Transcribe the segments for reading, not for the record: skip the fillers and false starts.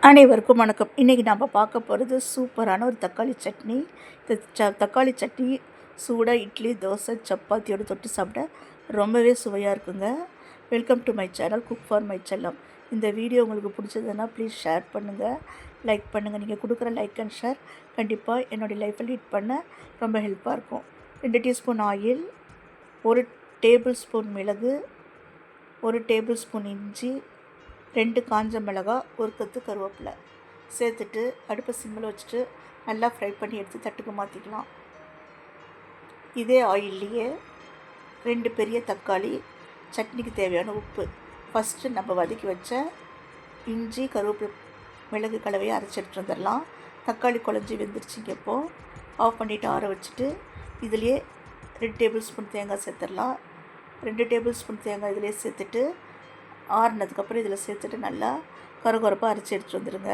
அனைவருக்கும் வணக்கம். இன்றைக்கி நம்ம பார்க்க போகிறது சூப்பரான ஒரு தக்காளி சட்னி. இந்த தக்காளி சட்னி சூடாக இட்லி, தோசை, சப்பாத்தியோடு தொட்டு சாப்பிட ரொம்பவே சுவையாக இருக்குங்க. Welcome to my channel cook for my செல்லம். இந்த வீடியோ உங்களுக்கு பிடிச்சதுன்னா ப்ளீஸ் ஷேர் பண்ணுங்கள், லைக் பண்ணுங்கள். நீங்கள் கொடுக்குற லைக் அண்ட் ஷேர் கண்டிப்பாக என்னுடைய லைஃப்பை லீட் பண்ண ரொம்ப ஹெல்ப்பாக இருக்கும். 2 டீஸ்பூன் ஆயில், 1 டேபிள் ஸ்பூன் மிளகு, 1 டேபிள் ஸ்பூன் இஞ்சி, 2 காஞ்ச மிளகாய், 1 கொத்து கருவேப்பிலை சேர்த்துட்டு அடுப்பை சிம்மில் வச்சுட்டு நல்லா ஃப்ரை பண்ணி எடுத்து தட்டுக்கு மாற்றிக்கலாம். இதே ஆயில்லையே 2 பெரிய தக்காளி, சட்னிக்கு தேவையான உப்பு, ஃபஸ்ட்டு நம்ம வதக்கி வச்ச இஞ்சி, கருவேப்பிலை, மிளகு கலவையை அரைச்சி எடுத்துட்டு வந்துடலாம். தக்காளி குழஞ்சி வெந்துருச்சிங்க. இப்போது ஆஃப் பண்ணிவிட்டு ஆற வச்சுட்டு இதிலே 2 டேபிள் ஸ்பூன் தேங்காய் சேர்த்துடலாம். 2 டேபிள் ஸ்பூன் தேங்காய் இதிலே சேர்த்துட்டு ஆறுனதுக்கப்புறம் இதில் சேர்த்துட்டு நல்லா கருகருப்பாக அரைச்சி எடுத்துகிட்டு வந்துடுங்க.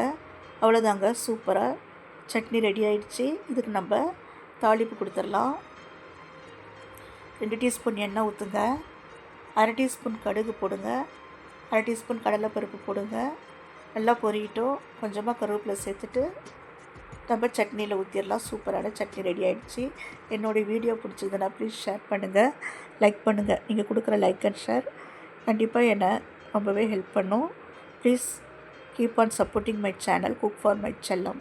அவ்வளோதாங்க, சூப்பராக சட்னி ரெடி ஆகிடுச்சு. இதுக்கு நம்ம தாளிப்பு கொடுத்துடலாம். 2 டீஸ்பூன் எண்ணெய் ஊற்றுங்க, 1/2 டீஸ்பூன் கடுகு போடுங்க, 1/2 டீஸ்பூன் கடலைப்பருப்பு போடுங்க. நல்லா பொரியிட்டோம். கொஞ்சமாக கருவேப்பிலை சேர்த்துட்டு நம்ம சட்னியில் ஊற்றிடலாம். சூப்பரான சட்னி ரெடி ஆகிடுச்சு. என்னோடய வீடியோ பிடிச்சதுன்னா ப்ளீஸ் ஷேர் பண்ணுங்கள், லைக் பண்ணுங்கள். நீங்கள் கொடுக்குற லைக் அண்ட் ஷேர் கண்டிப்பாக என்னை ரொம்பவே ஹெல்ப் பண்ணும். Please keep on supporting my channel cook for my செல்லம்.